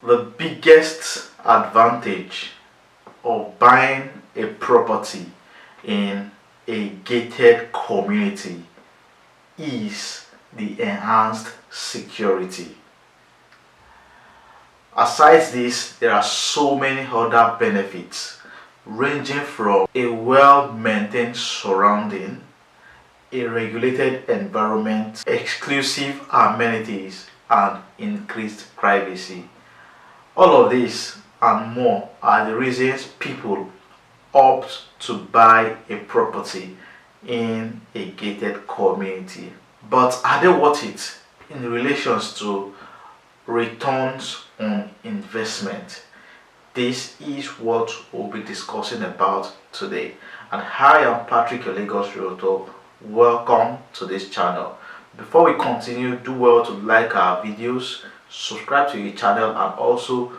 The biggest advantage of buying a property in a gated community is the enhanced security. Aside this, there are so many other benefits ranging from a well-maintained surrounding, a regulated environment, exclusive amenities, and increased privacy. All of this and more are the reasons people opt to buy a property in a gated community. But are they worth it in relations to returns on investment? This is what we'll be discussing about today. And hi, I'm Patrick, your Lagos Realtor. Welcome to this channel. Before we continue, do well to like our videos, subscribe to the channel, and also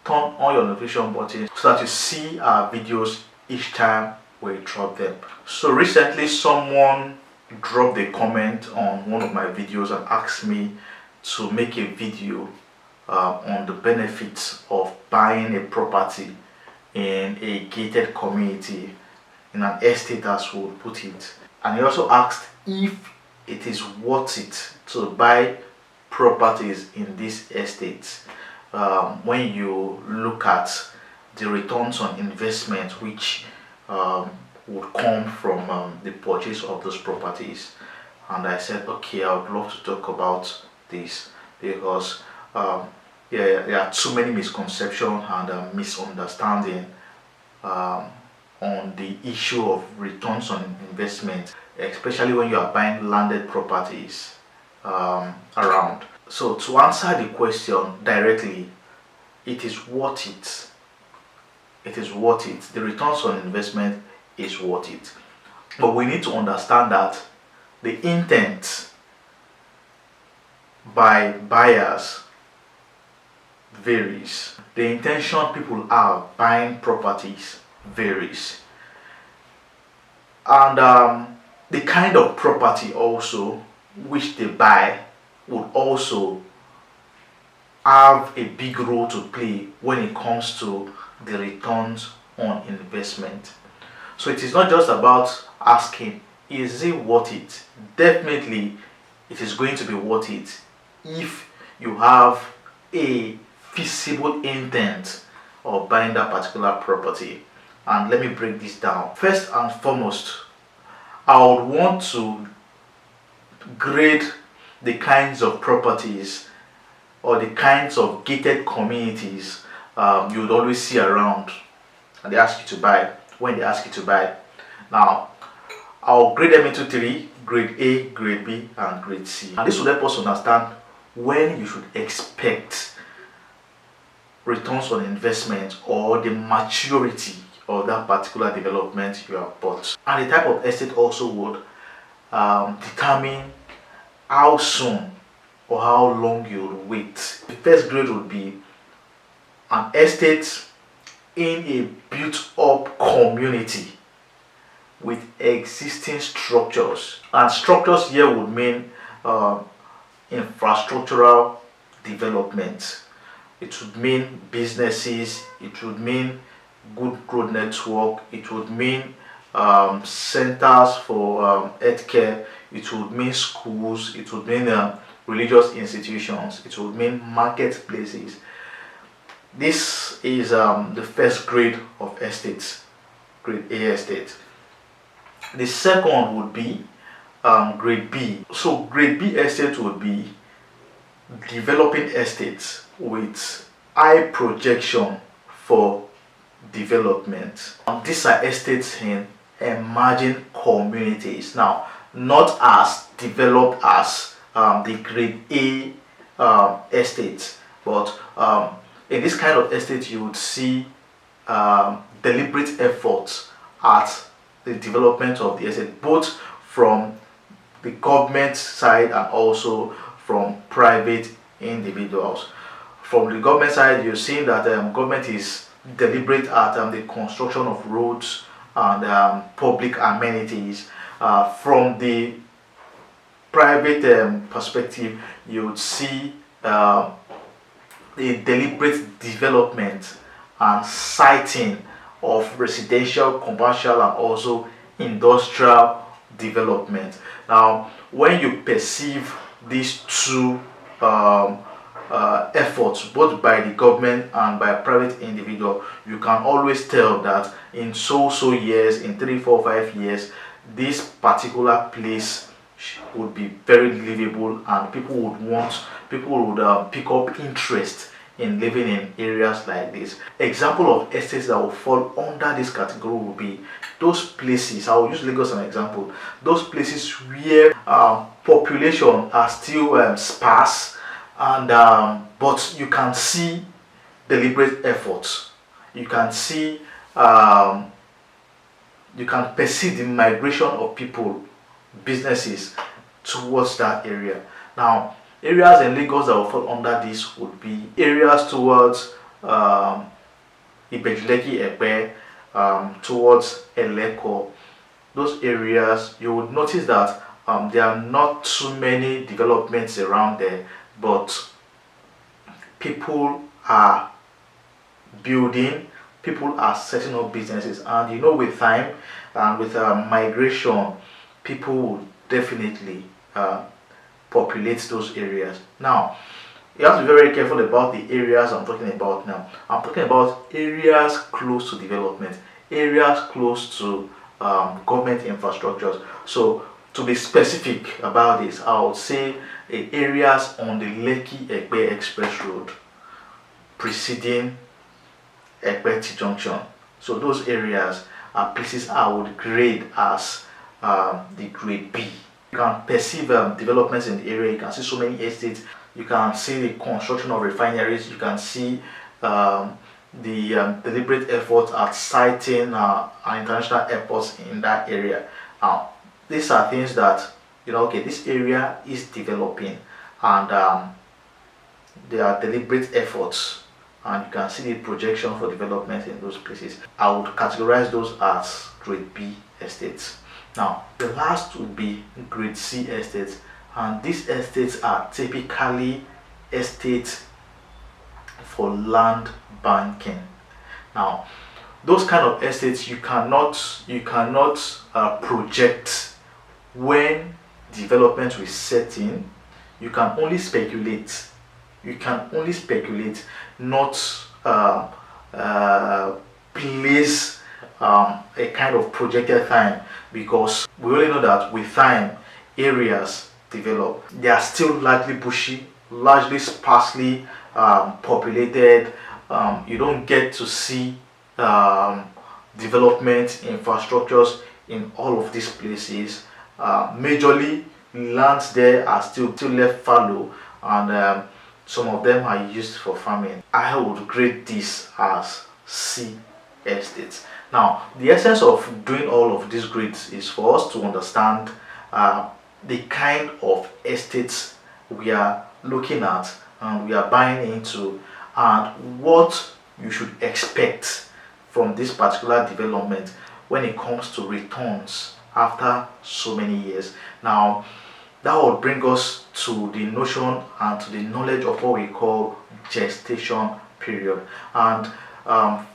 turn on your notification button so that you see our videos each time we drop them. So recently someone dropped a comment on one of my videos and asked me to make a video on the benefits of buying a property in a gated community, in an estate as we would put it. And he also asked if it is worth it to buy properties in these estates when you look at the returns on investment which would come from the purchase of those properties. And I said, okay, I would love to talk about this because there are too many misconceptions and misunderstanding on the issue of returns on investment, especially when you are buying landed properties around. So to answer the question directly, it is worth it. It is worth it. The returns on investment is worth it. But we need to understand that the intent by buyers varies. The intention people have buying properties varies. And the kind of property also which they buy would also have a big role to play when it comes to the returns on investment. So it is not just about asking, is it worth it? Definitely it is going to be worth it if you have a feasible intent of buying that particular property. And let me break this down. First and foremost, I would want to grade the kinds of properties or the kinds of gated communities you would always see around and they ask you to buy, when they ask you to buy. Now, I'll grade them into three: grade A, grade B, and grade C. And this will help us understand when you should expect returns on investment or the maturity of that particular development you have bought. And the type of estate also would determine how soon or how long you will wait. The first grade would be an estate in a built-up community with existing structures. And structures here would mean infrastructural development. It would mean businesses, it would mean good road network, it would mean centers for healthcare, it would mean schools, it would mean religious institutions, it would mean marketplaces. This is the first grade of estates, grade A estate. The second would be grade B. So grade B estate would be developing estates with high projection for development. These are estates in emerging communities. Now, not as developed as the grade A estates, but in this kind of estate you would see deliberate efforts at the development of the estate, both from the government side and also from private individuals. From the government side, you're seeing that government is deliberate at the construction of roads and public amenities. From the private perspective, you would see a deliberate development and siting of residential, commercial, and also industrial development. Now, when you perceive these two um, efforts, both by the government and by a private individual, you can always tell that in so years, in 3, 4, 5 years, this particular place would be very livable, and people would pick up interest in living in areas like this. Example of estates that will fall under this category will be those places. I will use Lagos as an example. Those places where population are still sparse, and but you can see deliberate efforts. You can see you can perceive the migration of people, businesses towards that area. Now, areas in Lagos that will fall under this would be areas towards Ibejuleki Epe, towards Eleko. Those areas, you would notice that there are not too many developments around there, but people are building, people are setting up businesses, and with time and with migration, people will definitely populate those areas. Now, you have to be very careful about the areas I'm talking about now. I'm talking about areas close to development, areas close to government infrastructures. So, to be specific about this, I would say areas on the Lekki Ekpe Express Road preceding Ekpeti Junction. So, those areas are places I would grade as the grade B. You can perceive developments in the area. You can see so many estates. You can see the construction of refineries. You can see the deliberate efforts at siting international airports in that area. Now, these are things that okay, this area is developing, and there are deliberate efforts, and you can see the projection for development in those places. I would categorize those as grade B estates. Now, the last would be grade C estates, and these estates are typically estates for land banking. Now, those kind of estates you cannot project when development will set in. You can only speculate. Not place a kind of projected time, because we only know that with time areas develop. They are still largely bushy, largely sparsely populated. You don't get to see development infrastructures in all of these places. Majorly, lands there are still left fallow, and some of them are used for farming. I would grade this as C estates. Now, the essence of doing all of these grades is for us to understand the kind of estates we are looking at and we are buying into, and what you should expect from this particular development when it comes to returns after so many years. Now, that will bring us to the notion and to the knowledge of what we call gestation period. And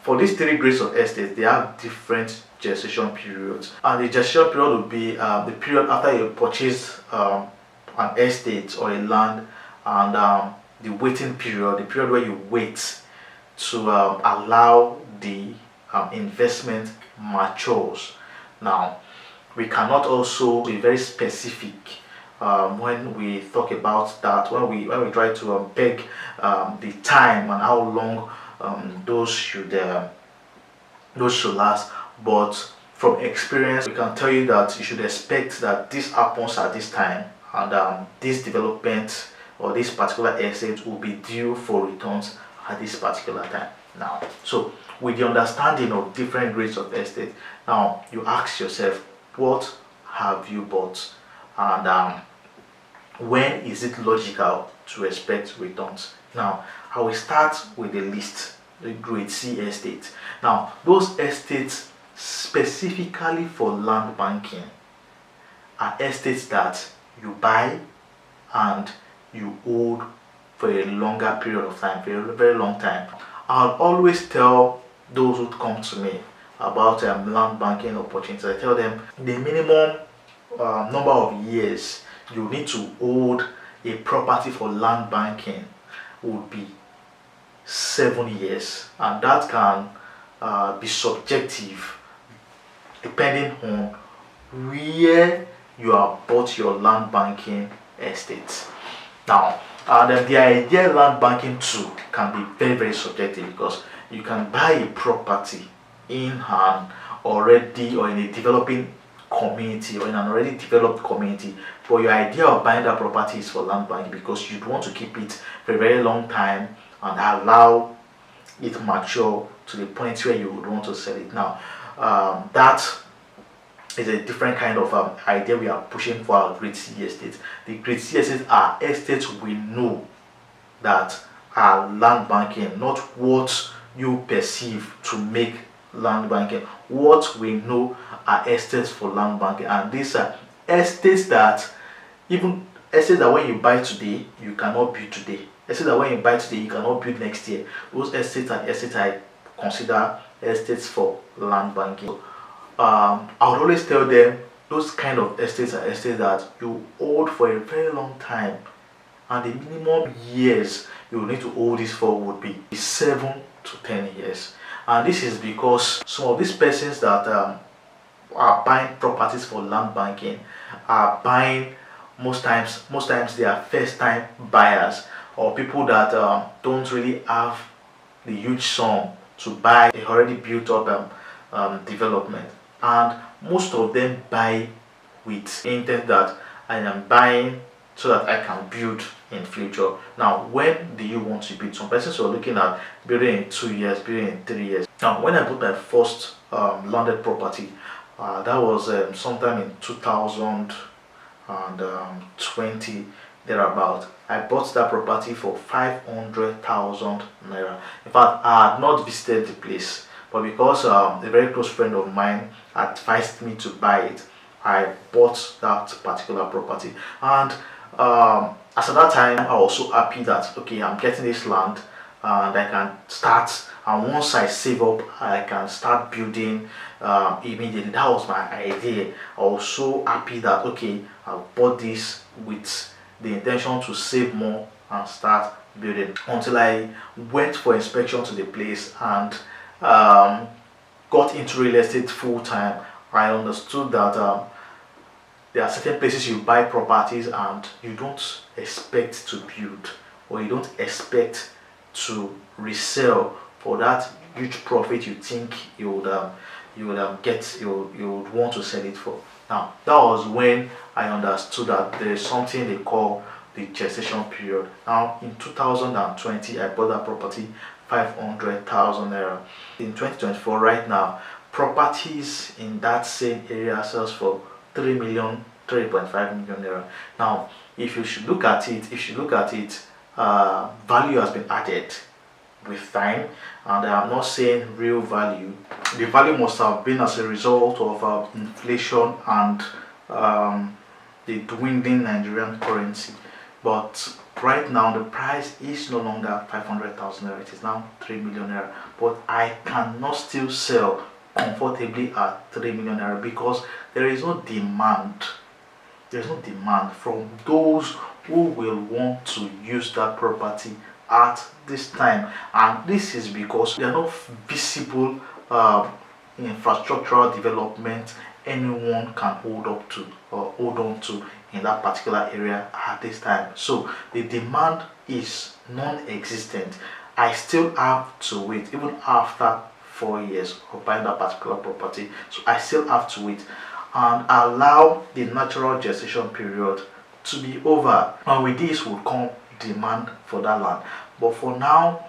for these three grades of estates, they have different gestation periods. And the gestation period would be the period after you purchase an estate or a land, and the waiting period, the period where you wait to allow the investment matures. Now, we cannot also be very specific when we talk about that, when we try to peg the time and how long those should last. But from experience, we can tell you that you should expect that this happens at this time, and this development or this particular estate will be due for returns at this particular time. Now, so with the understanding of different grades of estate, now you ask yourself, what have you bought, and when is it logical to expect returns? Now, I will start with the list, the grade C estate. Now, those estates specifically for land banking are estates that you buy and you hold for a longer period of time, for a very long time. I'll always tell those who come to me about land banking opportunities. I tell them the minimum number of years you need to hold a property for land banking would be 7 years, and that can be subjective depending on where you have bought your land banking estate. Now, the idea land banking too can be very, very subjective, because you can buy a property in an already or in a developing community or in an already developed community, but your idea of buying that property is for land banking because you'd want to keep it for a very long time and allow it mature to the point where you would want to sell it. Now, that is a different kind of idea we are pushing for our Grade C estates. The Grade C estates are estates we know that are land banking, not what you perceive to make land banking. What we know are estates for land banking, and these are estates that when you buy today you cannot build today. Estates that when you buy today you cannot build next year. Those estates are the estates I consider estates for land banking. I would always tell them those kind of estates are estates that you hold for a very long time, and the minimum years you need to hold this for would be 7 to 10 years. And this is because some of these persons that are buying properties for land banking are buying most times they are first time buyers, or people that don't really have the huge sum to buy a already built up development, and most of them buy with intent that I am buying so that I can build in future. Now, when do you want to build? Some persons are looking at building in 2 years, building in 3 years. Now, when I bought my first landed property, that was sometime in 2020 thereabout. I bought that property for 500,000 naira. In fact, I had not visited the place, but because a very close friend of mine advised me to buy it, I bought that particular property. And as at that time, I was so happy that okay, I'm getting this land and I can start. And once I save up, I can start building immediately. That was my idea. I was so happy that okay, I bought this with the intention to save more and start building, until I went for inspection to the place and got into real estate full time. I understood that there are certain places you buy properties and you don't expect to build, or you don't expect to resell for that huge profit you think you would want to sell it for. Now, that was when I understood that there is something they call the gestation period. Now, in 2020, I bought that property 500,000 naira. In 2024, right now, properties in that same area sells for 3 million, 3.5 million naira. Now, if you should look at it, value has been added with time, and I am not saying real value. The value must have been as a result of inflation and the dwindling Nigerian currency. But right now the price is no longer 500,000 naira, it is now 3 million naira. But I cannot still sell comfortably at 3 million naira because there is no demand. There is no demand from those who will want to use that property at this time, and this is because there are no visible infrastructural development anyone can hold up to or hold on to in that particular area at this time. So the demand is non-existent. I still have to wait even after 4 years of buying that particular property. So I still have to wait and allow the natural gestation period to be over, and with this will come demand for that land. But for now,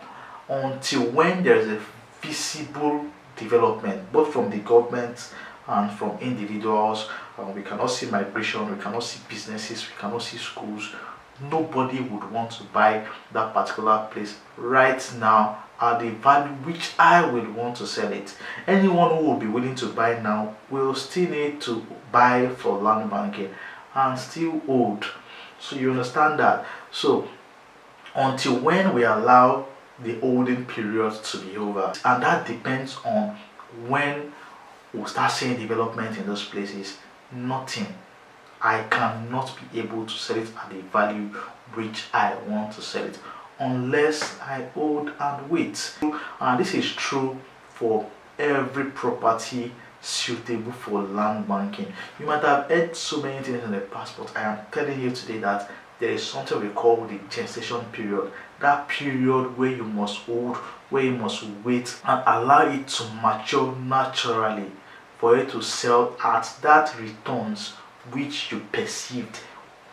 until when there is a visible development both from the government and from individuals, we cannot see migration, we cannot see businesses, we cannot see schools, nobody would want to buy that particular place right now at the value which I will want to sell it. Anyone who will be willing to buy now will still need to buy for land banking and still hold. So you understand that. So until when we allow the holding period to be over. And that depends on when we'll start seeing development in those places. Nothing. I cannot be able to sell it at the value which I want to sell it unless I hold and wait. And this is true for every property suitable for land banking. You might have heard so many things in the past, but I am telling you today that there is something we call the gestation period. That period where you must hold, where you must wait and allow it to mature naturally for it to sell at that returns which you perceived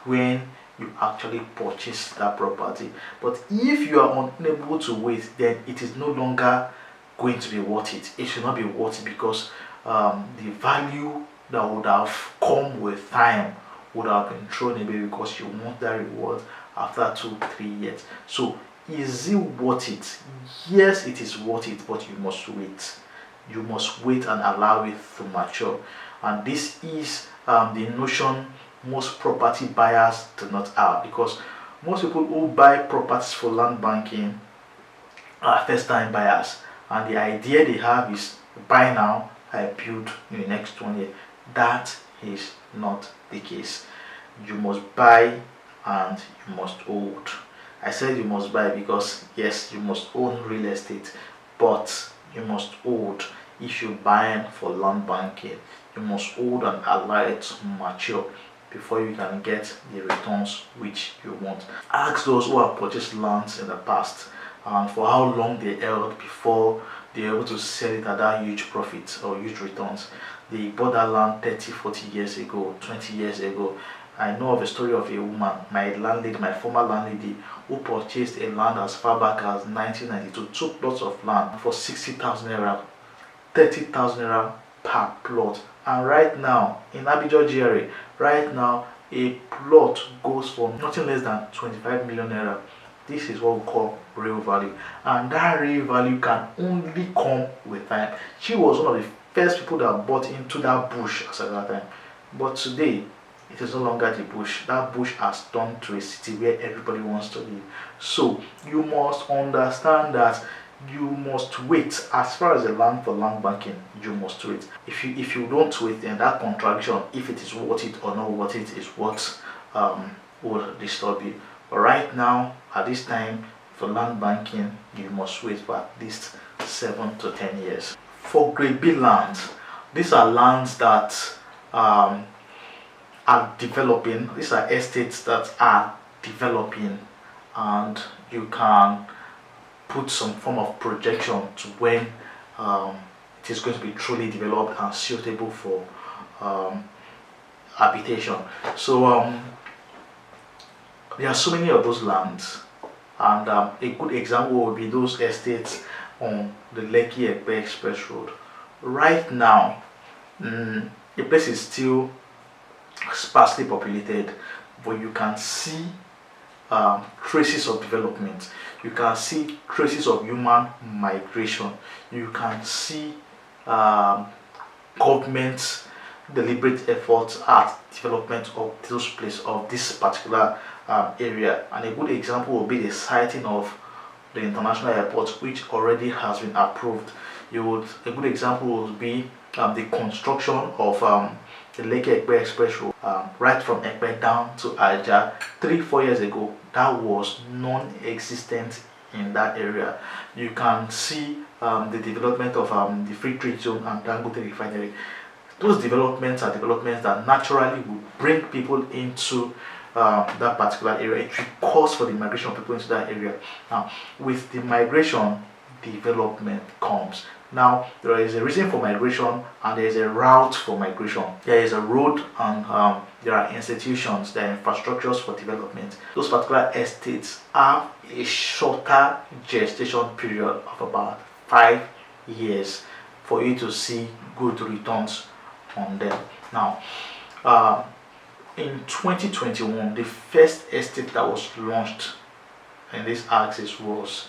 when you actually purchase that property. But if you are unable to wait, then it is no longer going to be worth it. It should not be worth it because the value that would have come with time would have been thrown away because you want that reward after 2-3 years. So is it worth it? Yes, it is worth it, but you must wait. You must wait and allow it to mature. And this is the notion most property buyers do not have, because most people who buy properties for land banking are first-time buyers, and the idea they have is buy now, I build in the next 1 year. That is not the case. You must buy and you must hold. I said you must buy because yes, you must own real estate, but you must hold. If you're buying for land banking, you must hold and allow it to mature before you can get the returns which you want. Ask those who have purchased lands in the past and for how long they held before they were able to sell it at that huge profit or huge returns. They bought that land 30-40 years ago, 20 years ago. I know of a story of a woman, my landlady, my former landlady, who purchased a land as far back as 1992, 2 plots of land for 60,000 naira, 30,000 naira per plot. And right now in Abidjan GRA, right now a plot goes for nothing less than 25 million naira. This is what we call real value, and that real value can only come with time. She was one of the first people that bought into that bush at that time, but today it is no longer the bush. That bush has turned to a city where everybody wants to live. So you must understand that you must wait. As far as the land for land banking, you must wait. If you don't wait, then that contradiction, if it is worth it or not worth it, is what will disturb you. But right now, at this time, for land banking, you must wait for at least 7 to 10 years. For grade B lands, these are lands that are developing. These are estates that are developing, and you can put some form of projection to when it is going to be truly developed and suitable for habitation. So there are so many of those lands, and a good example would be those estates on the Lekki-Epe Express Road. Right now, the place is still sparsely populated, but you can see traces of development. You can see traces of human migration. You can see government's deliberate efforts at development of those places, of this particular area. And a good example will be the siting of the international airport, which already has been approved. A good example would be the construction of the Lekki-Epe Express Road, right from Epe down to Aja. 3-4 years ago, that was non-existent in that area. You can see the development of the Free Trade Zone and Dangote Refinery. Those developments are developments that naturally will bring people into that particular area. It will cause for the migration of people into that area. Now, with the migration, development comes. Now, there is a reason for migration and there is a route for migration. There is a road and there are institutions, there are infrastructures for development. Those particular estates have a shorter gestation period of about 5 years for you to see good returns on them. Now, in 2021, the first estate that was launched in this axis was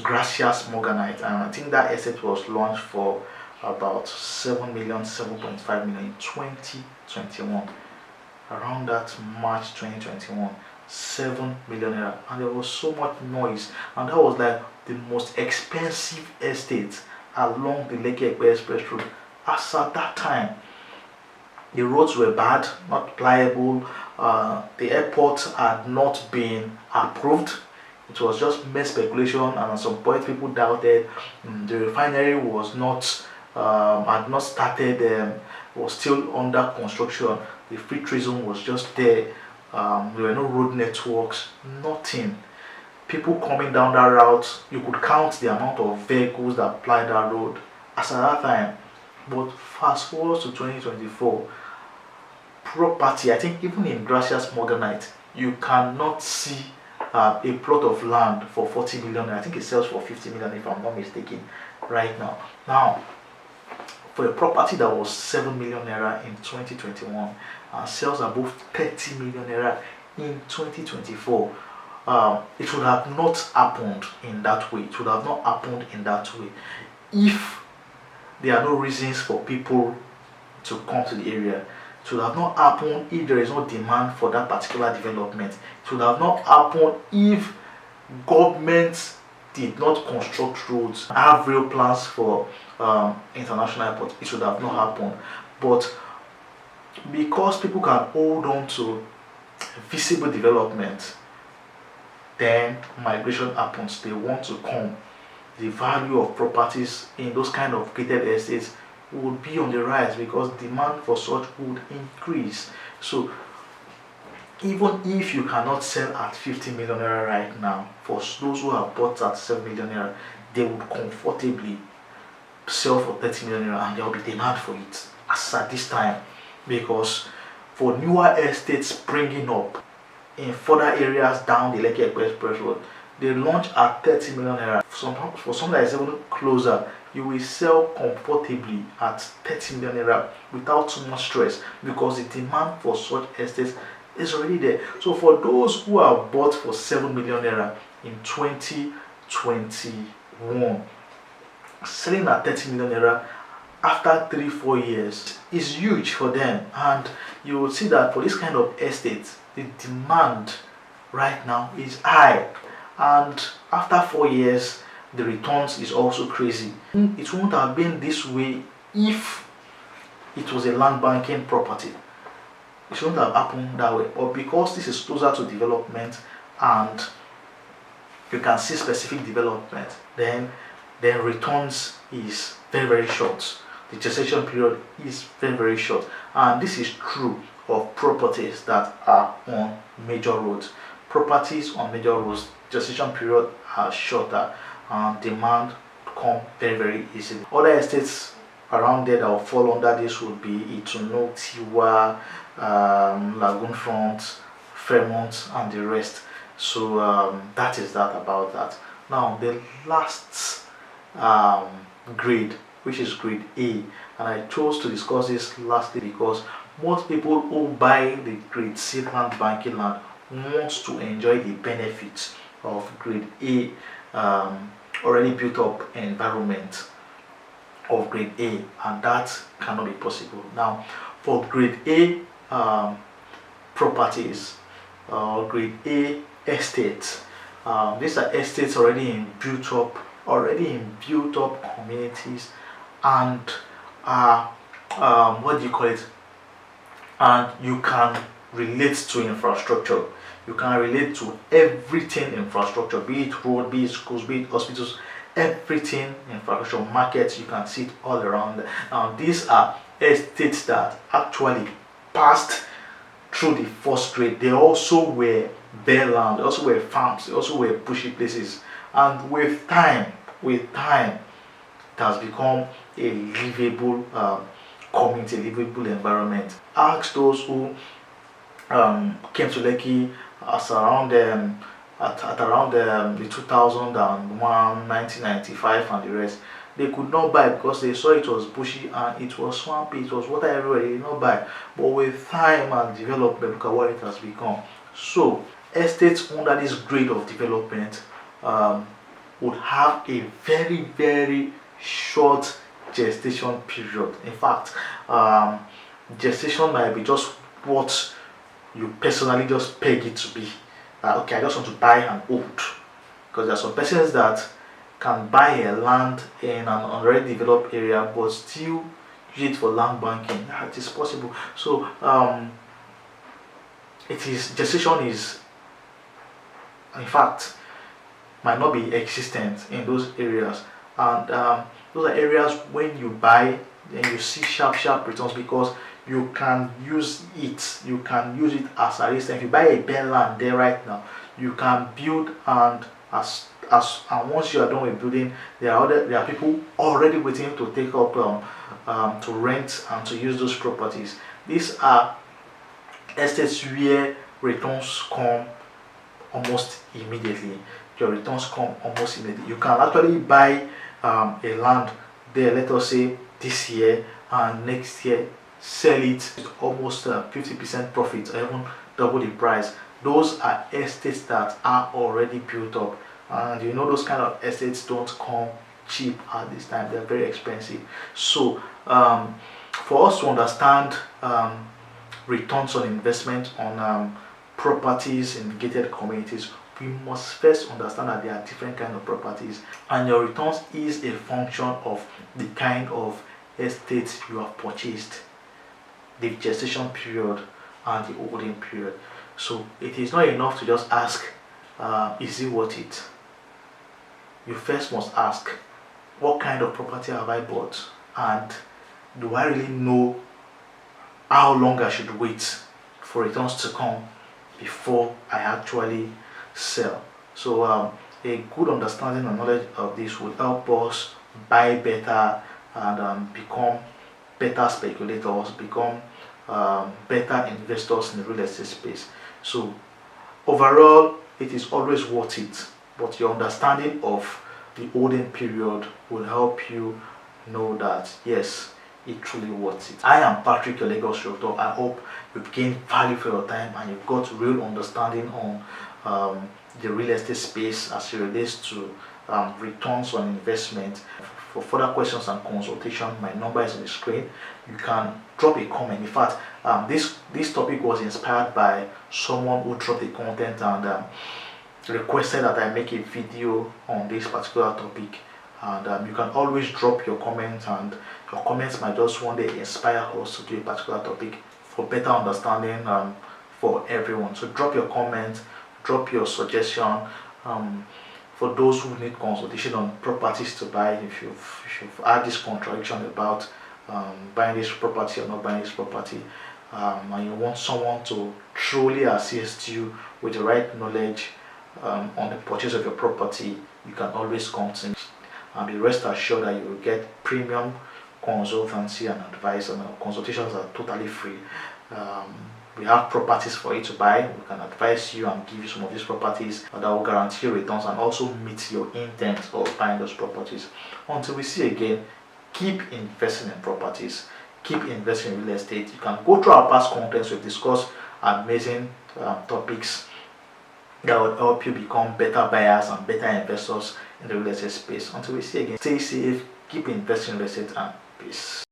Gracias Morganite, and I think that estate was launched for about 7 million, 7.5 million in 2021, around that March 2021. 7 million naira, and there was so much noise, and that was like the most expensive estate along the Lekki Epe Express Road. As at that time, the roads were bad, not pliable. The airport had not been approved. It was just mere speculation, and at some point, people doubted. The refinery was not had not started. Was still under construction. The free trade zone was just there. There were no road networks, nothing. People coming down that route, you could count the amount of vehicles that plied that road as at that time. But fast forward to 2024, property, I think even in Gracias Morganite, you cannot see a plot of land for 40 million. I think it sells for 50 million if I'm not mistaken right now. Now, for a property that was 7 million naira in 2021 and sells above 30 million naira in 2024, it would have not happened in that way. It would have not happened in that way if there are no reasons for people to come to the area. It would have not happened if there is no demand for that particular development. It would have not happened if government did not construct roads, have real plans for international airport. It would have not happened. But because people can hold on to visible development, then migration happens. They want to come. The value of properties in those kind of gated estates would be on the rise because demand for such would increase. So even if you cannot sell at 50 million naira right now, for those who have bought at 7 million naira, they would comfortably sell for 30 million naira, and there will be demand for it as at this time, because for newer estates springing up in further areas down the Lekki Express Road, they launch at 30 million naira. For some that is even closer, you will sell comfortably at 30 million naira without too much stress because the demand for such estates is already there. So for those who have bought for 7 million naira in 2021, selling at 30 million naira after 3-4 years is huge for them. And you will see that for this kind of estates, the demand right now is high, and after 4 years the returns is also crazy. It won't have been this way if it was a land banking property. It shouldn't have happened that way, but because this is closer to development and you can see specific development, then returns is very short. The gestation period is very short, and this is true of properties that are on major roads. Properties on major roads, gestation period are shorter and demand come very easily. Other estates around there that will fall under this would be Ituno, Tiwa, Lagoon Front, Fairmont, and the rest. So that is that about that. Now the last grade, which is grade A, and I chose to discuss this lastly because most people who buy the grade C land banking land want to enjoy the benefits of grade A, already built up environment of grade A, and that cannot be possible. Now for grade A properties, grade A estates, these are estates already in built up communities, and what do you call it, and you can relate to infrastructure. You can relate to everything infrastructure, be it road, be it schools, be it hospitals, everything infrastructure, markets, you can see it all around. Now these are estates that actually passed through the first grade. They also were bare land, they also were farms, they also were bushy places, and with time it has become a livable community, a livable environment. Ask those who came to Lekki at around the 2001, 1995 and the rest. They could not buy because they saw it was bushy and it was swampy, it was water everywhere. They did not buy. But with time and development, look at what it has become. So estates under this grade of development would have a very short gestation period. In fact, gestation might be just what you personally just peg it to be. okay, I just want to buy and hold. Because there are some persons that can buy a land in an already developed area but still use it for land banking. It is possible. So gestation is, in fact, might not be existent in those areas, and those are areas when you buy then you see sharp returns, because you can use it as a reason. If you buy a bare land there right now, you can build, and and once you are done with building, there are people already waiting to take up to rent and to use those properties. These are estates where returns come almost immediately. Your returns come almost immediately. You can actually buy a land there, let us say this year, and next year sell it with almost 50% profit, or even double the price. Those are estates that are already built up, and you know those kind of estates don't come cheap at this time. They're very expensive. So for us to understand returns on investment on properties in gated communities, we must first understand that there are different kinds of properties, and your returns is a function of the kind of estate you have purchased, the gestation period and the holding period. So it is not enough to just ask, is it worth it? You first must ask, what kind of property have I bought, and do I really know how long I should wait for returns to come before I actually sell? So a good understanding and knowledge of this will help us buy better and become better speculators, become better investors in the real estate space. So overall, it is always worth it, but your understanding of the holding period will help you know that yes, it truly worth it. I am Patrick, your Lagos Realtor. I hope you've gained value for your time and you've got real understanding on the real estate space as it relates to returns on investment. For further questions and consultation, my number is on the screen. You can drop a comment. In fact, this topic was inspired by someone who dropped a content and requested that I make a video on this particular topic. And you can always drop your comments, and your comments might just one day inspire us to do a particular topic for better understanding for everyone. So drop your comment, drop your suggestion. For those who need consultation on properties to buy, if you've had this contradiction about buying this property or not buying this property, and you want someone to truly assist you with the right knowledge on the purchase of your property, you can always come to me, and be rest assured that you will get premium consultancy and advice, and our consultations are totally free. We have properties for you to buy. We can advise you and give you some of these properties that will guarantee returns and also meet your intent of buying those properties. Until we see again, keep investing in properties, keep investing in real estate. You can go through our past contents. We've discussed amazing topics that will help you become better buyers and better investors in the real estate space. Until we see again, stay safe, keep investing in real estate, and peace.